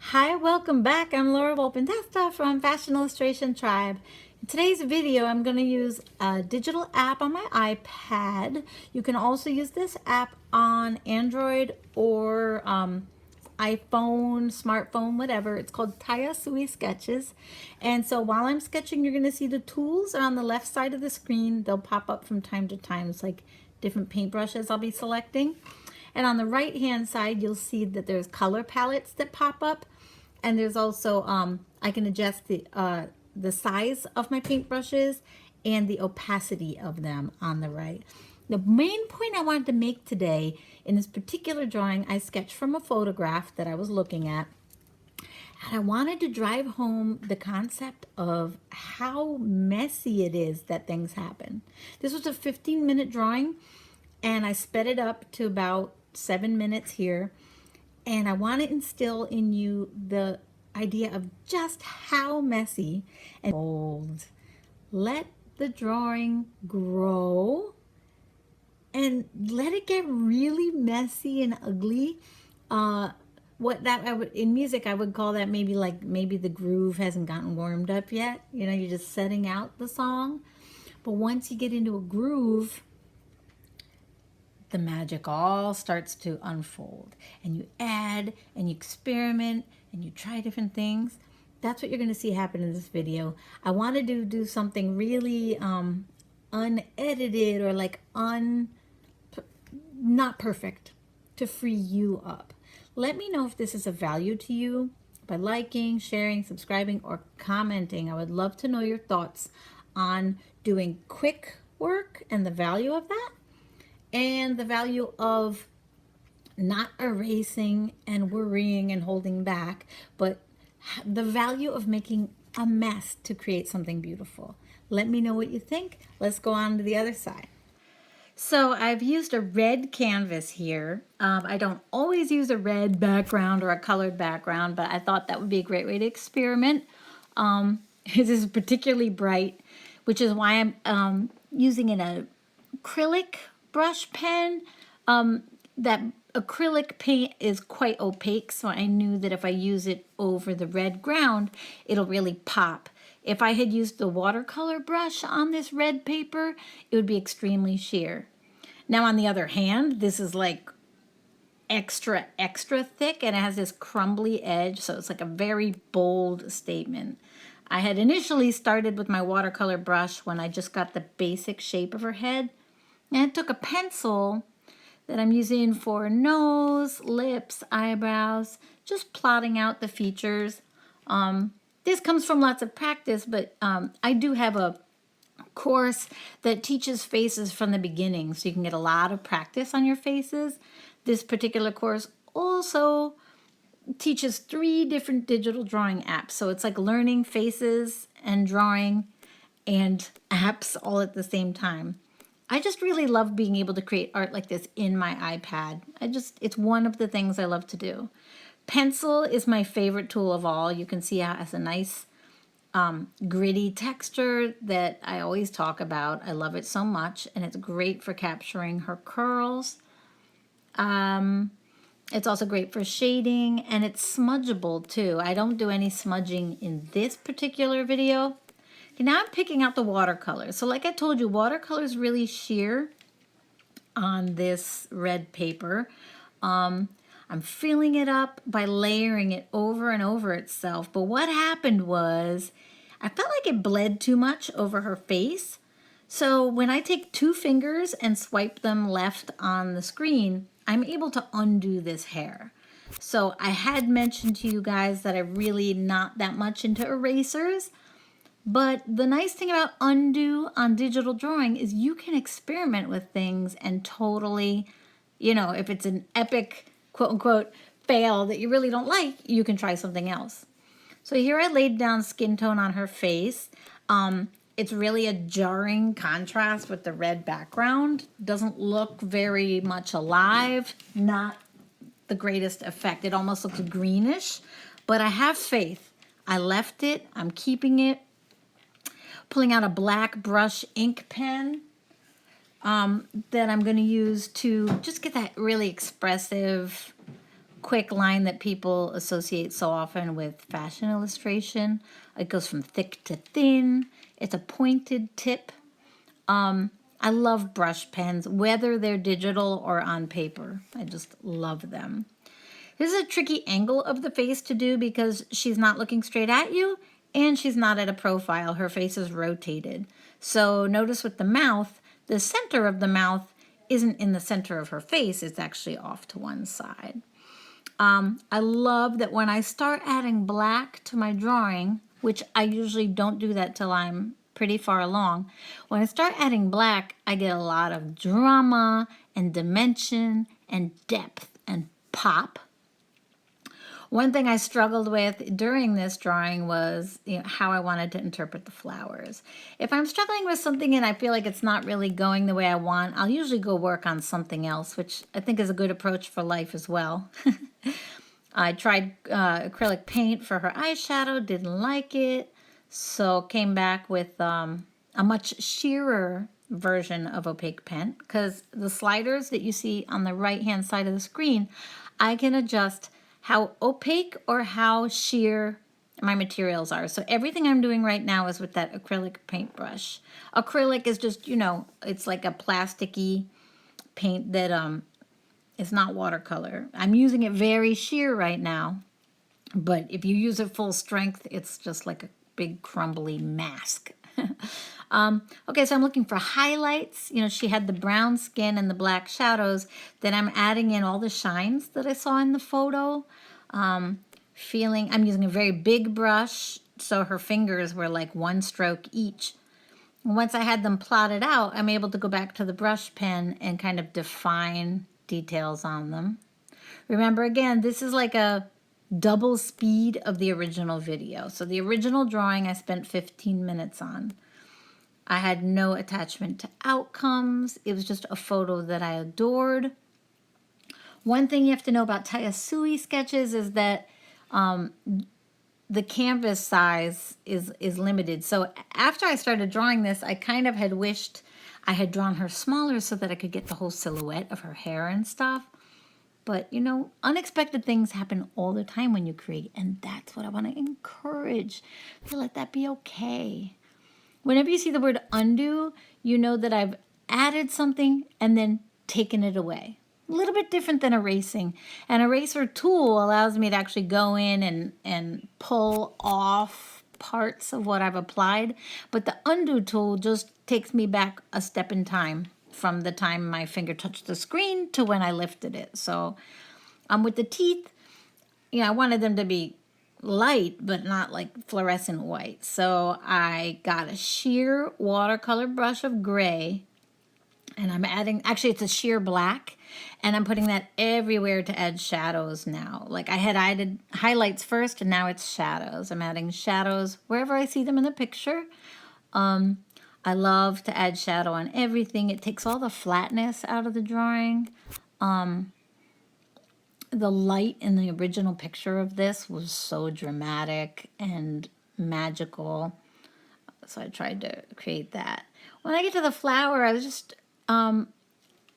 Hi, welcome back. I'm Laura Volpintesta from Fashion Illustration Tribe. In today's video, I'm going to use a digital app on my iPad. You can also use this app on Android or iPhone, smartphone, whatever. It's called Tayasui Sketches. And so while I'm sketching, you're going to see the tools are on the left side of the screen. They'll pop up from time to time. It's like different paintbrushes I'll be selecting. And on the right hand side, you'll see that there's color palettes that pop up. And there's also, I can adjust the size of my paintbrushes and the opacity of them on the right. The main point I wanted to make today in this particular drawing, I sketched from a photograph that I was looking at. And I wanted to drive home the concept of how messy it is that things happen. This was a 15-minute drawing, and I sped it up to about 7 minutes here. And I want to instill in you the idea of just how messy and bold. Let the drawing grow and let it get really messy and ugly. What that I would in music I would call that maybe the groove hasn't gotten warmed up yet. You know, you're just setting out the song. But once you get into a groove, the magic all starts to unfold, and you add and you experiment and you try different things. That's what you're going to see happen in this video. I wanted to do something really unedited or not perfect to free you up. Let me know if this is of value to you by liking, sharing, subscribing, or commenting. I would love to know your thoughts on doing quick work and the value of that, and the value of not erasing and worrying and holding back, but the value of making a mess to create something beautiful. Let me know what you think. Let's go on to the other side. So I've used a red canvas here. I don't always use a red background or a colored background, but I thought that would be a great way to experiment. This is particularly bright, which is why I'm using an acrylic brush pen. That acrylic paint is quite opaque, so I knew that if I use it over the red ground, it'll really pop. If I had used the watercolor brush on this red paper, it would be extremely sheer. Now, on the other hand, this is like extra thick, and it has this crumbly edge, so it's like a very bold statement. I had initially started with my watercolor brush when I just got the basic shape of her head, and I took a pencil that I'm using for nose, lips, eyebrows, just plotting out the features. This comes from lots of practice, but I do have a course that teaches faces from the beginning, so you can get a lot of practice on your faces. This particular course also teaches 3 different digital drawing apps, so it's like learning faces and drawing and apps all at the same time. I just really love being able to create art like this in my iPad. It's one of the things I love to do. Pencil is my favorite tool of all. You can see how it has a nice gritty texture that I always talk about. I love it so much, and it's great for capturing her curls. It's also great for shading, and it's smudgeable too. I don't do any smudging in this particular video. Okay, now I'm picking out the watercolor. So like I told you, watercolor is really sheer on this red paper. I'm filling it up by layering it over and over itself. But what happened was I felt like it bled too much over her face. So when I take 2 fingers and swipe them left on the screen, I'm able to undo this hair. So I had mentioned to you guys that I'm really not that much into erasers. But the nice thing about undo on digital drawing is you can experiment with things and totally, if it's an epic, quote unquote, fail that you really don't like, you can try something else. So here I laid down skin tone on her face. It's really a jarring contrast with the red background. Doesn't look very much alive, not the greatest effect. It almost looks greenish, but I have faith. I left it, I'm keeping it. Pulling out a black brush ink pen that I'm going to use to just get that really expressive quick line that people associate so often with fashion illustration. It goes from thick to thin. It's a pointed tip. I love brush pens, whether they're digital or on paper. I just love them. This is a tricky angle of the face to do because she's not looking straight at you and she's not at a profile. Her face is rotated. So notice with the mouth, the center of the mouth isn't in the center of her face. It's actually off to one side. I love that when I start adding black to my drawing, which I usually don't do that till I'm pretty far along. When I start adding black, I get a lot of drama and dimension and depth and pop. One thing I struggled with during this drawing was how I wanted to interpret the flowers. If I'm struggling with something and I feel like it's not really going the way I want, I'll usually go work on something else, which I think is a good approach for life as well. I tried acrylic paint for her eyeshadow, didn't like it, so came back with a much sheerer version of opaque pen, because the sliders that you see on the right hand side of the screen, I can adjust how opaque or how sheer my materials are. So everything I'm doing right now is with that acrylic paintbrush. Acrylic is just, it's like a plasticky paint that is not watercolor. I'm using it very sheer right now, but if you use it full strength, it's just like a big crumbly mask. Okay, so I'm looking for highlights. She had the brown skin and the black shadows. Then I'm adding in all the shines that I saw in the photo. I'm using a very big brush, so her fingers were like one stroke each. Once I had them plotted out, I'm able to go back to the brush pen and kind of define details on them. Remember, again, this is like a double speed of the original video. So the original drawing I spent 15 minutes on. I had no attachment to outcomes. It was just a photo that I adored. One thing you have to know about Tayasui sketches is that the canvas size is limited. So after I started drawing this, I kind of had wished I had drawn her smaller so that I could get the whole silhouette of her hair and stuff. But, unexpected things happen all the time when you create, and that's what I want to encourage. To let that be okay. Whenever you see the word undo, you know that I've added something and then taken it away. A little bit different than erasing. An eraser tool allows me to actually go in and pull off parts of what I've applied, but the undo tool just takes me back a step in time from the time my finger touched the screen to when I lifted it. So with the teeth, I wanted them to be light, but not like fluorescent white. So I got a sheer watercolor brush of gray, and I'm adding, actually it's a sheer black, and I'm putting that everywhere to add shadows now. Like I had added highlights first, and now it's shadows. I'm adding shadows wherever I see them in the picture. I love to add shadow on everything. It takes all the flatness out of the drawing. The light in the original picture of this was so dramatic and magical. So I tried to create that. When I get to the flower, I was just, I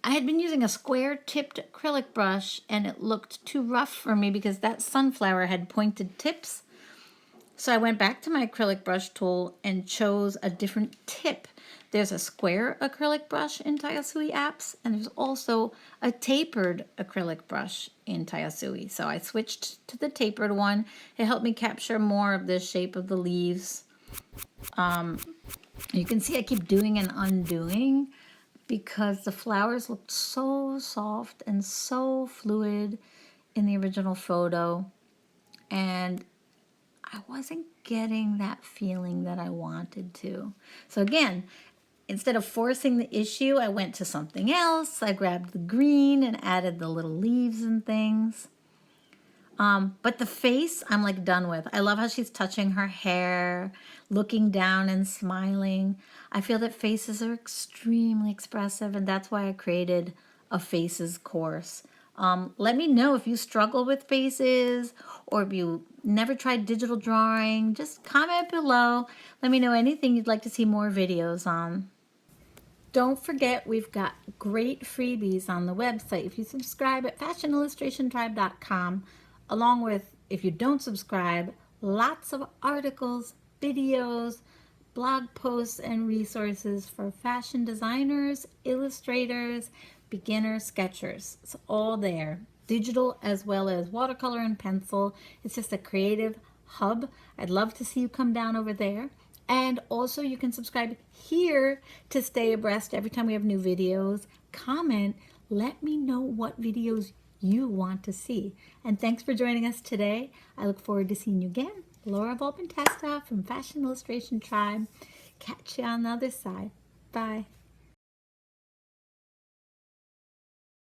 had been using a square tipped acrylic brush and it looked too rough for me because that sunflower had pointed tips. So I went back to my acrylic brush tool and chose a different tip. There's a square acrylic brush in Tayasui apps, and there's also a tapered acrylic brush in Tayasui. So I switched to the tapered one. It helped me capture more of the shape of the leaves. You can see I keep doing and undoing because the flowers looked so soft and so fluid in the original photo. And I wasn't getting that feeling that I wanted to. So again, instead of forcing the issue, I went to something else. I grabbed the green and added the little leaves and things. But the face, I'm like done with. I love how she's touching her hair, looking down and smiling. I feel that faces are extremely expressive, and that's why I created a faces course. Let me know if you struggle with faces or if you never tried digital drawing. Just comment below. Let me know anything you'd like to see more videos on. Don't forget, we've got great freebies on the website. If you subscribe at fashionillustrationtribe.com, along with, if you don't subscribe, lots of articles, videos, blog posts, and resources for fashion designers, illustrators, beginner sketchers. It's all there, digital as well as watercolor and pencil. It's just a creative hub. I'd love to see you come down over there. And also you can subscribe here to stay abreast every time we have new videos. Comment, let me know what videos you want to see. And thanks for joining us today. I look forward to seeing you again. Laura Volpin-Testa from Fashion Illustration Tribe. Catch you on the other side. Bye.